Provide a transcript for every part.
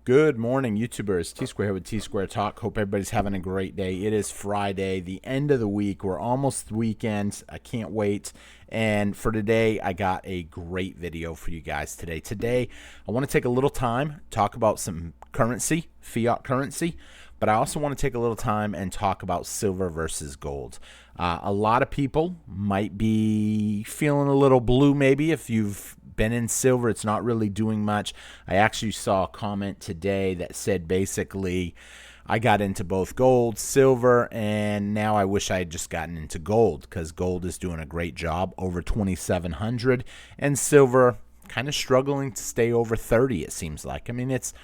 Good morning, YouTubers. T-Square here with T-Square Talk. Hope everybody's having a great day. It is Friday, the end of the week. We're almost weekend. I can't wait. And for today, I got a great video for you guys today. Today, I want to take a little time, talk about some currency, fiat currency, but I also want to take a little time and talk about silver versus gold. A lot of people might be feeling a little blue maybe if you've been in silver. It's not really doing much. I actually saw a comment today that said basically I got into both gold, silver, and now I wish I had just gotten into gold because gold is doing a great job over 2,700 and silver kind of struggling to stay over 30 it seems like. I mean, it's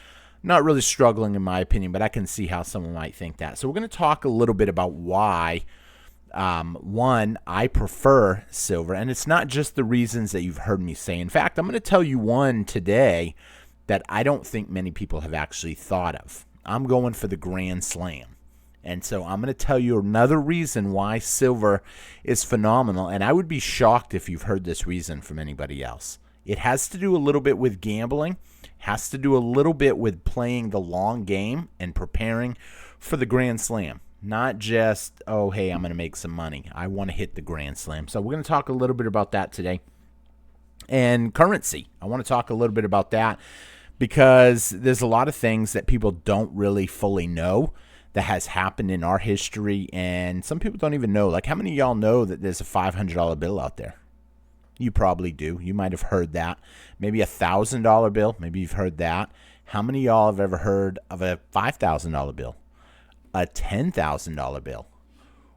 not really struggling in my opinion, but I can see how someone might think that. So we're going to talk a little bit about why one, I prefer silver, and it's not just the reasons that you've heard me say. In fact, I'm going to tell you one today that I don't think many people have actually thought of. I'm going for the Grand Slam. And so I'm going to tell you another reason why silver is phenomenal, and I would be shocked if you've heard this reason from anybody else. It has to do a little bit with gambling, has to do a little bit with playing the long game and preparing for the Grand Slam. Not just, oh, hey, I'm going to make some money. I want to hit the Grand Slam. So we're going to talk a little bit about that today. And currency. I want to talk a little bit about that because there's a lot of things that people don't really fully know that has happened in our history. And some people don't even know. Like, how many of y'all know that there's a $500 bill out there? You probably do. You might have heard that. Maybe a $1,000 bill. Maybe you've heard that. How many of y'all have ever heard of a $5,000 bill? A $10,000 bill,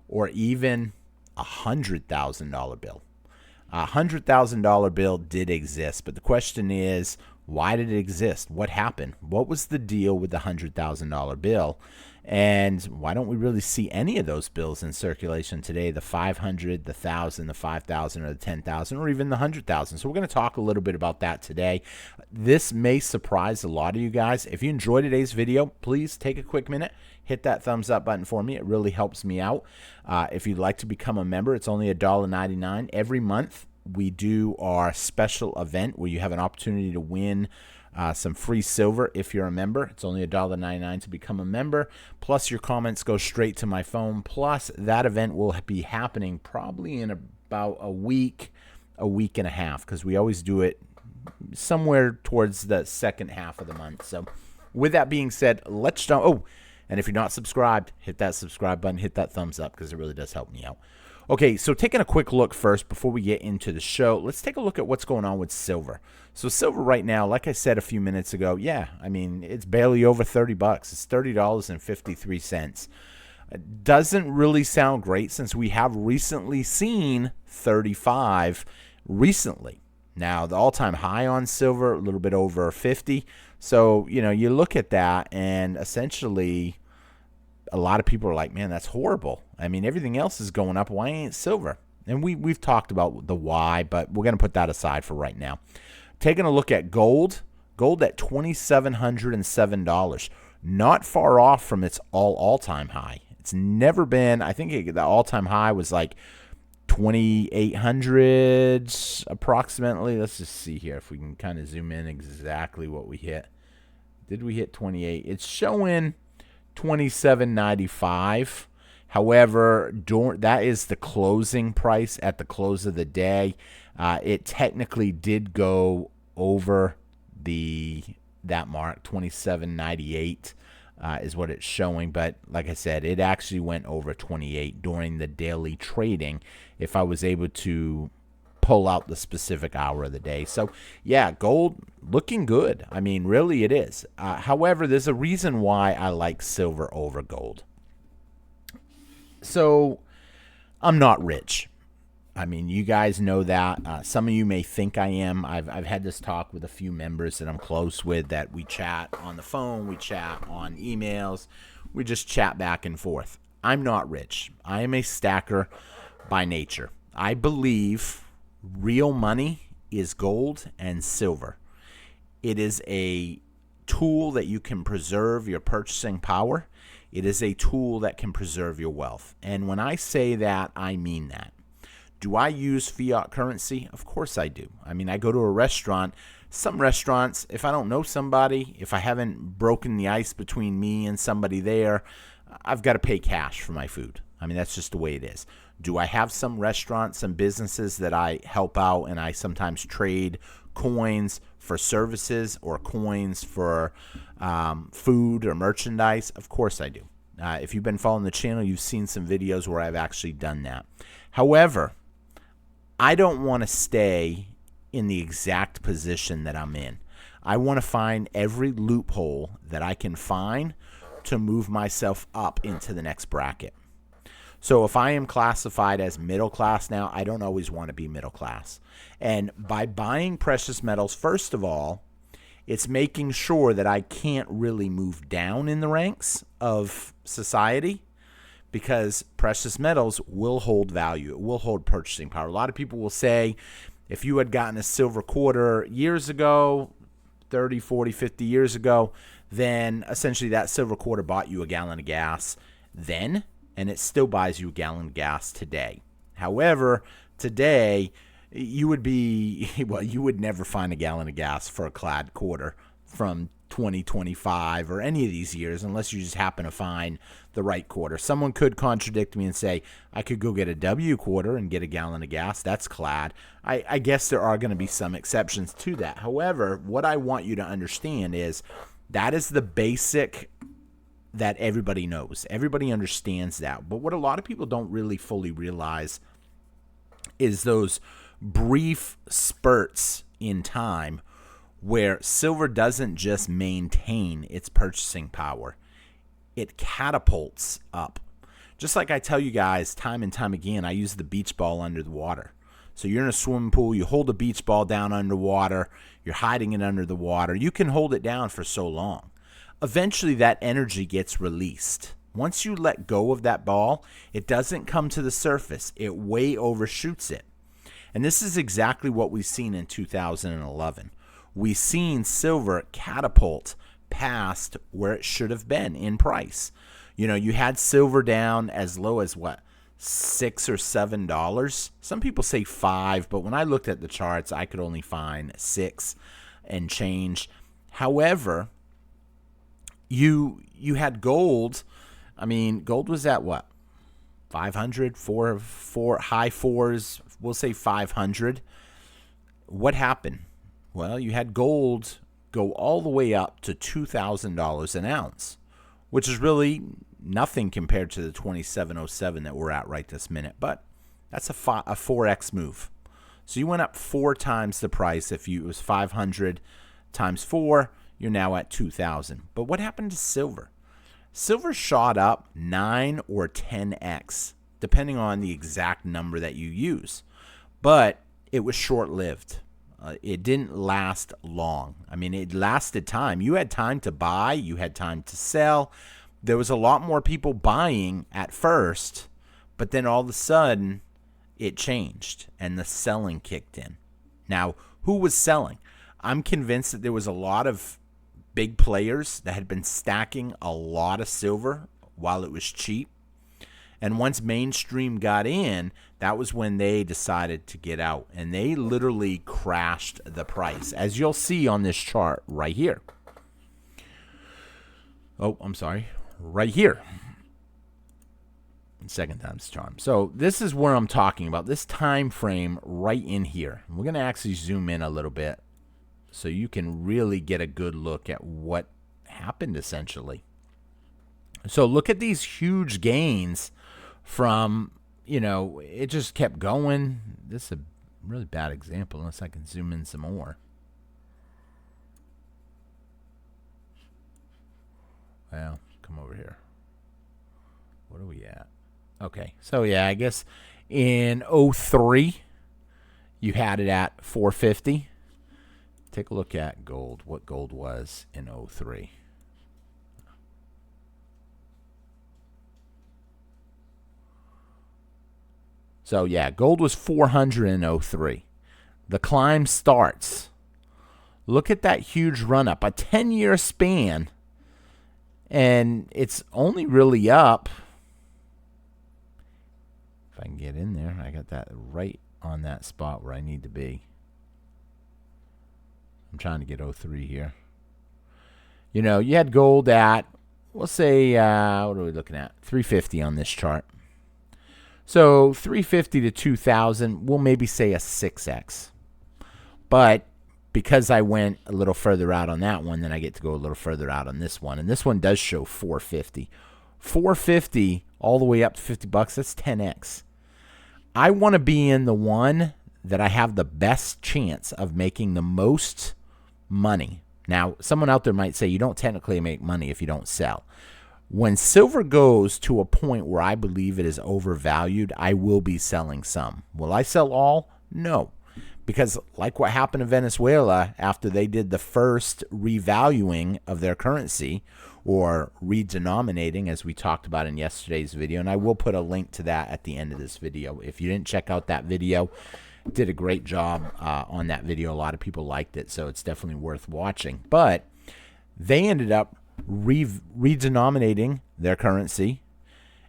or even a $100,000 bill. A $100,000 bill did exist, but the question is, why did it exist? What happened? What was the deal with the $100,000 bill? And why don't we really see any of those bills in circulation today? The 500, the 1,000, the 5,000, or the 10,000, or even the 100,000. So we're going to talk a little bit about that today. This may surprise a lot of you guys. If you enjoyed today's video, please take a quick minute, hit that thumbs up button for me. It really helps me out. If you'd like to become a member, it's only $1.99 every month. We do our special event where you have an opportunity to win some free silver if you're a member. It's only $1.99 to become a member. Plus, your comments go straight to my phone. Plus, that event will be happening probably in about a week and a half, because we always do it somewhere towards the second half of the month. So, with that being said, let's jump. Oh, and if you're not subscribed, hit that subscribe button, hit that thumbs up, because it really does help me out. Okay, so taking a quick look first before we get into the show, let's take a look at what's going on with silver. So silver right now, like I said a few minutes ago, yeah, I mean, it's barely over 30 bucks. It's $30.53. It doesn't really sound great since we have recently seen 35 recently. Now, the all-time high on silver, a little bit over 50. So, you know, you look at that and essentially a lot of people are like, man, that's horrible. I mean, everything else is going up. Why ain't silver? And we've talked about the why, but we're going to put that aside for right now. Taking a look at gold at $2,707. Not far off from its all-time high. It's never been, I think the all-time high was like 2,800 approximately. Let's just see here if we can kind of zoom in exactly what we hit. Did we hit 28? It's showing 27.95. However, that is the closing price at the close of the day. It technically did go over that mark. 27.98 is what it's showing, but like I said, it actually went over 28 during the daily trading if I was able to pull out the specific hour of the day. So yeah, gold looking good. I mean, really it is. However, there's a reason why I like silver over gold. So I'm not rich. I mean, you guys know that. Some of you may think I am. I've had this talk with a few members that I'm close with that we chat on the phone, we chat on emails, we just chat back and forth. I'm not rich. I am a stacker by nature. I believe real money is gold and silver. It is a tool that you can preserve your purchasing power. It is a tool that can preserve your wealth. And when I say that, I mean that. Do I use fiat currency? Of course I do. I mean, I go to a restaurant. Some restaurants, if I don't know somebody, if I haven't broken the ice between me and somebody there, I've got to pay cash for my food. I mean, that's just the way it is. Do I have some restaurants, some businesses that I help out, and I sometimes trade coins for services or coins for food or merchandise? Of course I do. If you've been following the channel, you've seen some videos where I've actually done that. However, I don't want to stay in the exact position that I'm in. I want to find every loophole that I can find to move myself up into the next bracket. So if I am classified as middle class now, I don't always want to be middle class. And by buying precious metals, first of all, it's making sure that I can't really move down in the ranks of society, because precious metals will hold value. It will hold purchasing power. A lot of people will say, if you had gotten a silver quarter years ago, 30, 40, 50 years ago, then essentially that silver quarter bought you a gallon of gas then, and it still buys you a gallon of gas today. However, today, you would never find a gallon of gas for a clad quarter from 2025 or any of these years unless you just happen to find the right quarter. Someone could contradict me and say, I could go get a W quarter and get a gallon of gas. That's clad. I guess there are going to be some exceptions to that. However, what I want you to understand is that is the basic that everybody knows. Everybody understands that. But what a lot of people don't really fully realize is those brief spurts in time where silver doesn't just maintain its purchasing power, it catapults up. Just like I tell you guys time and time again, I use the beach ball under the water. So you're in a swimming pool, you hold a beach ball down underwater, you're hiding it under the water. You can hold it down for so long. Eventually that energy gets released. Once you let go of that ball, it doesn't come to the surface. It way overshoots it. And this is exactly what we've seen in 2011. We've seen silver catapult past where it should have been in price. You know, you had silver down as low as what, $6 or $7? Some people say $5, but when I looked at the charts, I could only find $6 and change. However, you had gold. I mean, gold was at what? 500, four high fours, we'll say 500. What happened? Well, you had gold go all the way up to $2,000 an ounce, which is really nothing compared to the 2707 that we're at right this minute. But that's a 4x move. So you went up 4 times the price. If it was 500 times 4, you're now at 2,000. But what happened to silver? Silver shot up 9 or 10x, depending on the exact number that you use. But it was short-lived. It didn't last long. I mean, it lasted time. You had time to buy. You had time to sell. There was a lot more people buying at first, but then all of a sudden, it changed, and the selling kicked in. Now, who was selling? I'm convinced that there was a lot of big players that had been stacking a lot of silver while it was cheap. And once mainstream got in, that was when they decided to get out. And they literally crashed the price, as you'll see on this chart right here. Oh, I'm sorry. Right here. Second time's the charm. So this is where I'm talking about, this time frame right in here. We're going to actually zoom in a little bit so you can really get a good look at what happened essentially. So look at these huge gains from, you know, it just kept going. This is a really bad example unless I can zoom in some more. Well, come over here. What are we at? Okay, so yeah, I guess in 03, you had it at 450. Take a look at gold, what gold was in 03. So yeah, gold was 400 in 03. The climb starts. Look at that huge run up, a 10-year span, and it's only really up. If I can get in there, I got that right on that spot where I need to be. I'm trying to get '03 here. You know, you had gold at, we'll say, what are we looking at? 350 on this chart. So 350 to 2000, we'll maybe say a 6x. But because I went a little further out on that one, then I get to go a little further out on this one. And this one does show 450. 450 all the way up to $50, that's 10x. I want to be in the one that I have the best chance of making the most money. Now, someone out there might say you don't technically make money if you don't sell. When silver goes to a point where I believe it is overvalued, I will be selling some. Will I sell all? No. Because like what happened to Venezuela after they did the first revaluing of their currency, or redenominating, as we talked about in yesterday's video, and I will put a link to that at the end of this video. If you didn't check out that video, did a great job on that video. A lot of people liked it, so it's definitely worth watching. But they ended up redenominating their currency,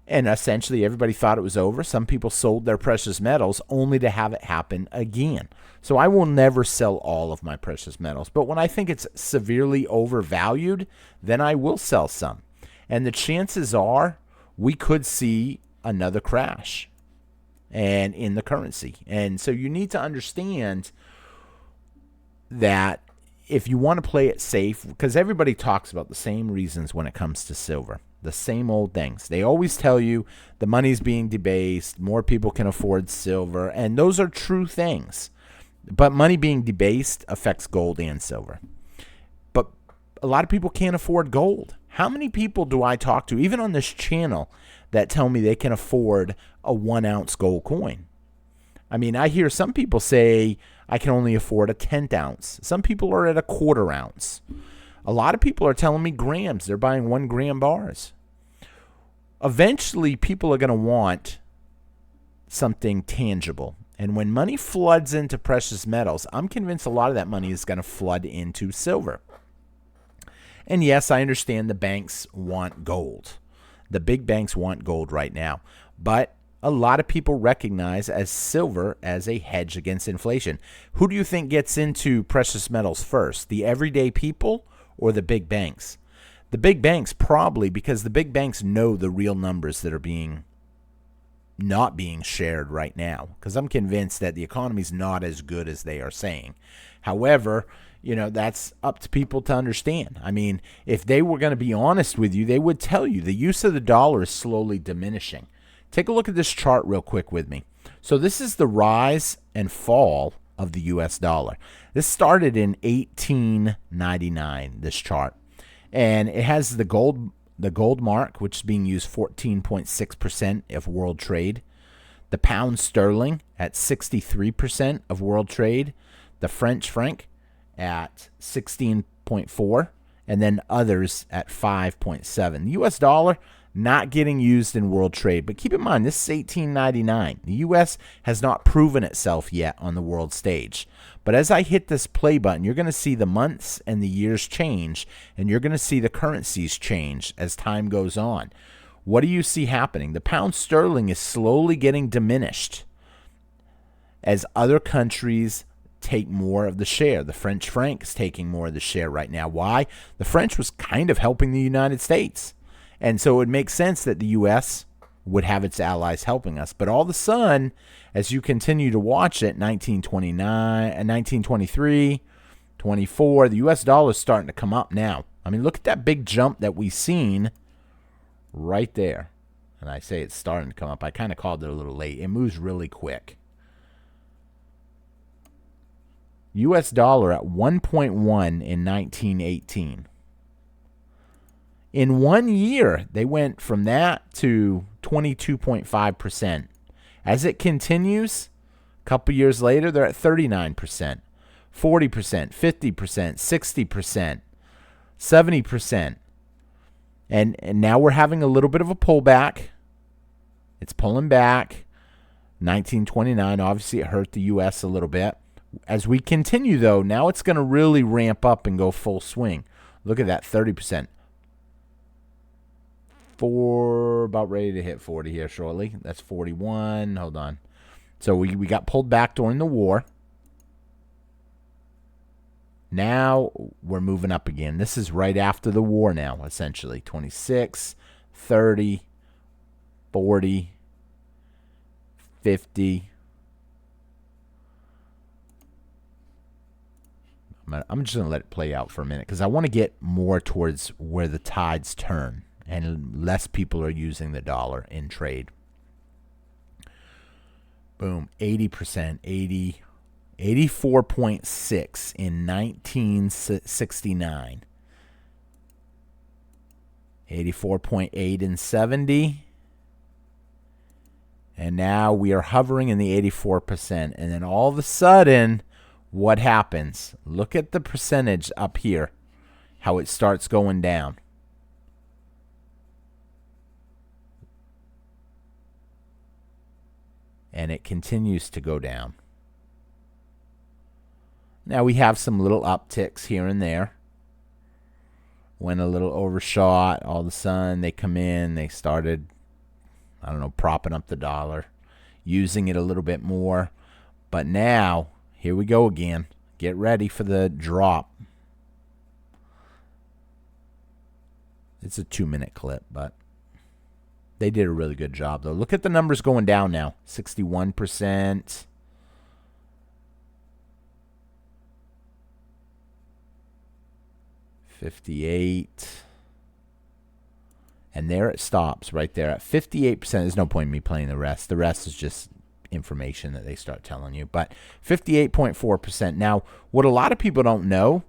and essentially everybody thought it was over. Some people sold their precious metals only to have it happen again. So I will never sell all of my precious metals. But when I think it's severely overvalued, then I will sell some. And the chances are we could see another crash and in the currency. And so you need to understand that if you want to play it safe, because everybody talks about the same reasons when it comes to silver. The same old things. They always tell you the money's being debased, more people can afford silver, and those are true things. But money being debased affects gold and silver. But a lot of people can't afford gold. How many people do I talk to, even on this channel, that tell me they can afford a 1 ounce gold coin? I mean, I hear some people say I can only afford a 1/10 ounce. Some people are at a 1/4 ounce. A lot of people are telling me grams. They're buying 1 gram bars. Eventually, people are going to want something tangible. And when money floods into precious metals, I'm convinced a lot of that money is going to flood into silver. And yes, I understand the banks want gold. The big banks want gold right now. But a lot of people recognize as silver as a hedge against inflation. Who do you think gets into precious metals first? The everyday people or the big banks? The big banks probably, because the big banks know the real numbers that are not being shared right now, because I'm convinced that the economy's not as good as they are saying. However, you know, that's up to people to understand. I mean, if they were going to be honest with you, they would tell you the use of the dollar is slowly diminishing. Take a look at this chart real quick with me. So this is the rise and fall of the US dollar. This started in 1899, this chart. And it has the gold mark, which is being used 14.6% of world trade. The pound sterling at 63% of world trade. The French franc at 16.4%. And then others at 5.7%. The US dollar not getting used in world trade. But keep in mind, this is 1899. The U.S. has not proven itself yet on the world stage. But as I hit this play button, you're going to see the months and the years change, and you're going to see the currencies change as time goes on. What do you see happening? The pound sterling is slowly getting diminished as other countries take more of the share. The French franc is taking more of the share right now. Why? The French was kind of helping the United States. And so it would make sense that the U.S. would have its allies helping us. But all of a sudden, as you continue to watch it, 1929, 1923, 24, the U.S. dollar is starting to come up now. I mean, look at that big jump that we've seen right there. And I say it's starting to come up. I kind of called it a little late. It moves really quick. U.S. dollar at 1.1 in 1918. In 1 year, they went from that to 22.5%. As it continues, a couple years later, they're at 39%, 40%, 50%, 60%, 70%. And now we're having a little bit of a pullback. It's pulling back. 1929, obviously, it hurt the U.S. a little bit. As we continue, though, now it's going to really ramp up and go full swing. Look at that, 30%. About ready to hit 40 here shortly. That's 41. Hold on. So we got pulled back during the war. Now we're moving up again. This is right after the war now, essentially. 26, 30, 40, 50. I'm just going to let it play out for a minute because I want to get more towards where the tides turn and less people are using the dollar in trade. Boom, 80%, 84.6 in 1969. 84.8 in 70. And now we are hovering in the 84%. And then all of a sudden, what happens? Look at the percentage up here, how it starts going down. And it continues to go down. Now we have some little upticks here and there. Went a little overshot. All of a sudden they come in. They started, I don't know, propping up the dollar, using it a little bit more. But now, here we go again. Get ready for the drop. It's a 2-minute clip, but they did a really good job, though. Look at the numbers going down now. 61%. 58. And there it stops right there at 58%. There's no point in me playing the rest. The rest is just information that they start telling you. But 58.4%. Now, what a lot of people don't know,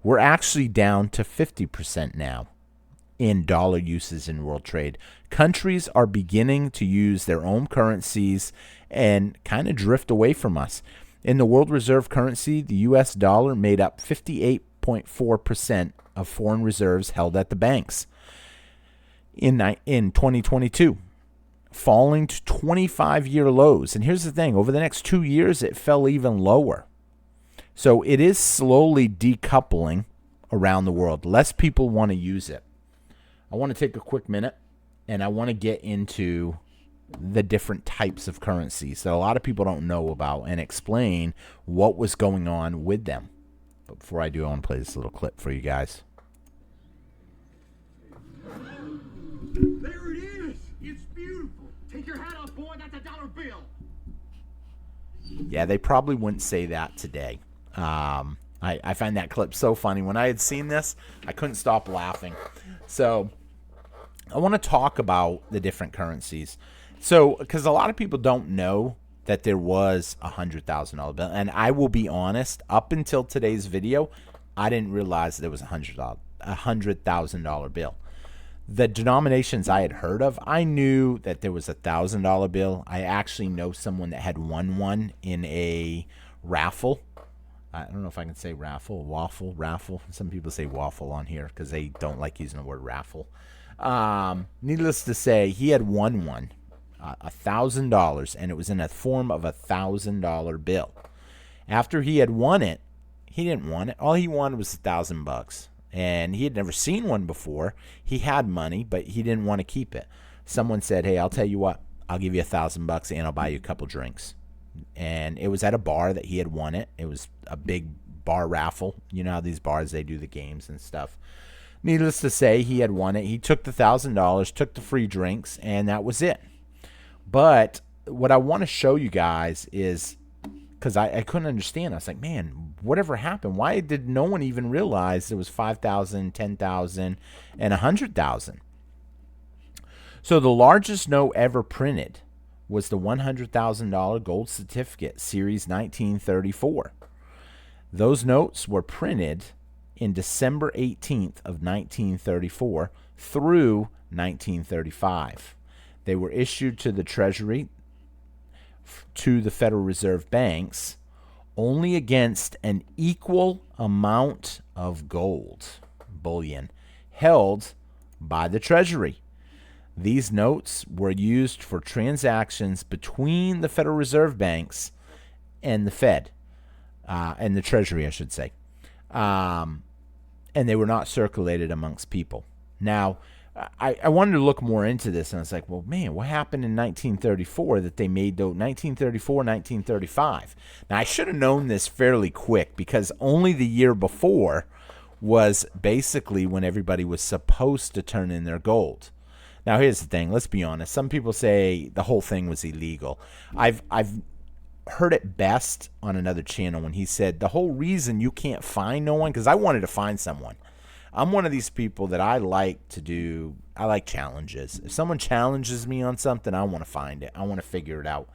we're actually down to 50% now in dollar uses in world trade. Countries are beginning to use their own currencies and kind of drift away from us. In the world reserve currency, the U.S. dollar made up 58.4% of foreign reserves held at the banks in 2022, falling to 25-year lows. And here's the thing, over the next 2 years, it fell even lower. So it is slowly decoupling around the world. Less people want to use it. I want to take a quick minute, and I want to get into the different types of currencies that a lot of people don't know about and explain what was going on with them. But before I do, I want to play this little clip for you guys. There it is! It's beautiful! Take your hat off, boy, that's a dollar bill! Yeah, they probably wouldn't say that today. I find that clip so funny. When I had seen this, I couldn't stop laughing. So I want to talk about the different currencies. So, because a lot of people don't know that there was a $100,000 bill. And I will be honest, up until today's video, I didn't realize there was a $100,000 bill. The denominations I had heard of, I knew that there was a $1,000 bill. I actually know someone that had won one in a raffle. I don't know if I can say raffle. Some people say waffle on here because they don't like using the word raffle. Needless to say, he had won one, $1,000, and it was in the form of a $1,000 bill. After he had won it, he didn't want it. All he wanted was $1,000, and he had never seen one before. He had money, but he didn't want to keep it. Someone said, "Hey, I'll tell you what, I'll give you $1,000 and I'll buy you a couple drinks." And it was at a bar that he had won it. It was a big bar raffle. You know how these bars, they do the games and stuff. Needless to say, he had won it. He took the $1,000, took the free drinks, and that was it. But what I want to show you guys is, because I couldn't understand. I was like, man, whatever happened? Why did no one even realize there was 5,000, 10,000, and 100,000? So the largest note ever printed was the $100,000 gold certificate, Series 1934. Those notes were printed in December 18th of 1934 through 1935. They were issued to the Treasury, to the Federal Reserve banks, only against an equal amount of gold bullion held by the Treasury. These notes were used for transactions between the Federal Reserve banks and the Fed, and the Treasury, I should say. And they were not circulated amongst people. Now, I wanted to look more into this, and I was like, well, man, what happened in 1934 that they made those 1934, 1935? Now, I should have known this fairly quick because only the year before was basically when everybody was supposed to turn in their gold. Now, here's the thing. Let's be honest. Some people say the whole thing was illegal. I've heard it best on another channel when he said the whole reason you can't find no one, because I wanted to find someone. I'm one of these people that I like challenges. If someone challenges me on something, I want to find it. I want to figure it out.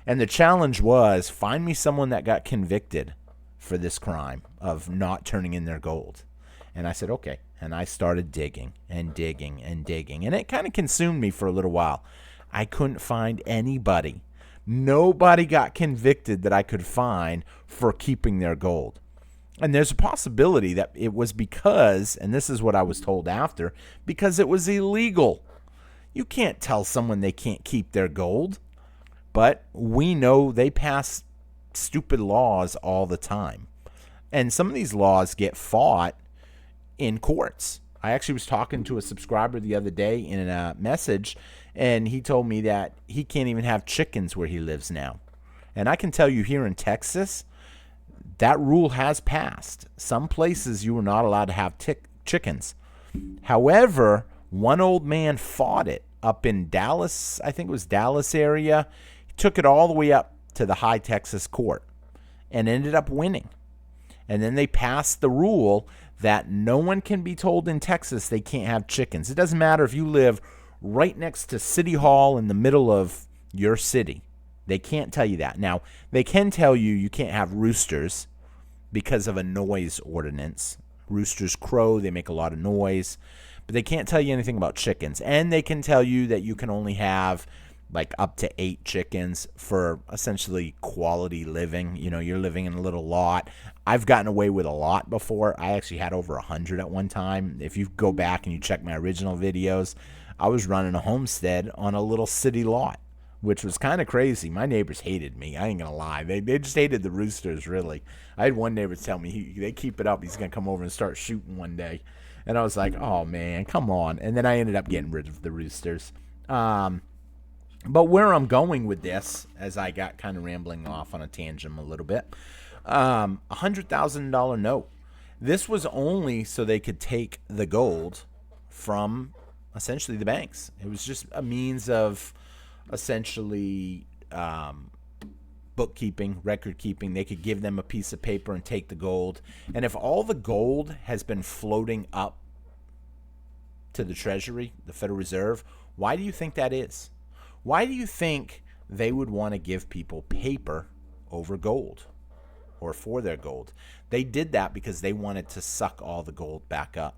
And the challenge was find me someone that got convicted for this crime of not turning in their gold. And I said, okay. And I started digging and digging and digging. And it kind of consumed me for a little while. I couldn't find anybody. Nobody got convicted that I could find for keeping their gold. And there's a possibility that it was because, and this is what I was told after, because it was illegal. You can't tell someone they can't keep their gold. But we know they pass stupid laws all the time. And some of these laws get fought in courts. I actually was talking to a subscriber the other day in a message, and he told me that he can't even have chickens where he lives now. And I can tell you here in Texas, that rule has passed. Some places you are not allowed to have chickens. However, one old man fought it up in Dallas. I think it was Dallas area. He took it all the way up to the high Texas court and ended up winning. And then they passed the rule that no one can be told in Texas they can't have chickens. It doesn't matter if you live right next to City Hall in the middle of your city. They can't tell you that. Now, they can tell you you can't have roosters because of a noise ordinance. Roosters crow, they make a lot of noise, but they can't tell you anything about chickens. And they can tell you that you can only have like up to 8 chickens for essentially quality living. You know, you're living in a little lot. I've gotten away with a lot before. I actually had over 100 at one time. If you go back and you check my original videos, I was running a homestead on a little city lot, which was kind of crazy. My neighbors hated me. I ain't going to lie. They just hated the roosters, really. I had one neighbor tell me, they keep it up, he's going to come over and start shooting one day. And I was like, oh, man, come on. And then I ended up getting rid of the roosters. But where I'm going with this, as I got kind of rambling off on a tangent a little bit, $100,000 note. This was only so they could take the gold from essentially the banks. It was just a means of essentially bookkeeping, record keeping. They could give them a piece of paper and take the gold. And if all the gold has been floating up to the Treasury, the Federal Reserve, why do you think that is? Why do you think they would want to give people paper over gold or for their gold? They did that because they wanted to suck all the gold back up.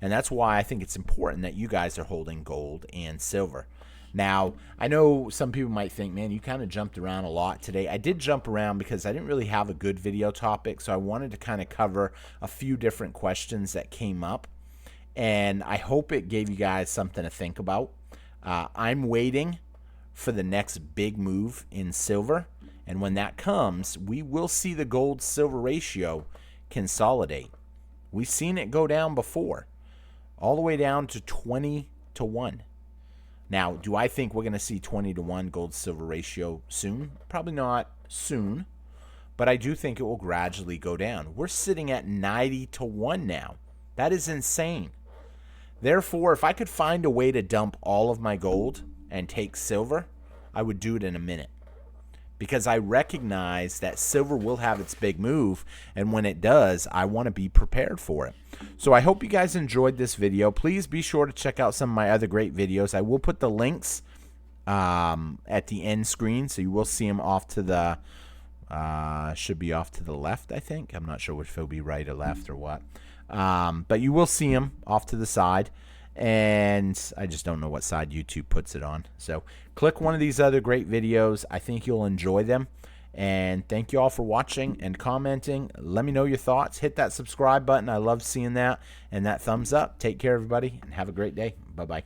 And that's why I think it's important that you guys are holding gold and silver. Now, I know some people might think, man, you kind of jumped around a lot today. I did jump around because I didn't really have a good video topic, so I wanted to kind of cover a few different questions that came up. And I hope it gave you guys something to think about. I'm waiting for the next big move in silver. And when that comes, we will see the gold-silver ratio consolidate. We've seen it go down before, all the way down to 20 to 1. Now, do I think we're going to see 20 to 1 gold-silver ratio soon? Probably not soon, but I do think it will gradually go down. We're sitting at 90 to 1 now. That is insane. Therefore, if I could find a way to dump all of my gold and take silver, I would do it in a minute. Because I recognize that silver will have its big move, and when it does, I want to be prepared for it. So I hope you guys enjoyed this video. Please be sure to check out some of my other great videos. I will put the links at the end screen, so you will see them off to the should be off to the left, I think. I'm not sure if it'll be right or left or what. But you will see them off to the side, and I just don't know what side YouTube puts it on. So click one of these other great videos. I think you'll enjoy them. And thank you all for watching and commenting. Let me know your thoughts. Hit that subscribe button. I love seeing that. And that thumbs up. Take care, everybody, and have a great day. Bye-bye.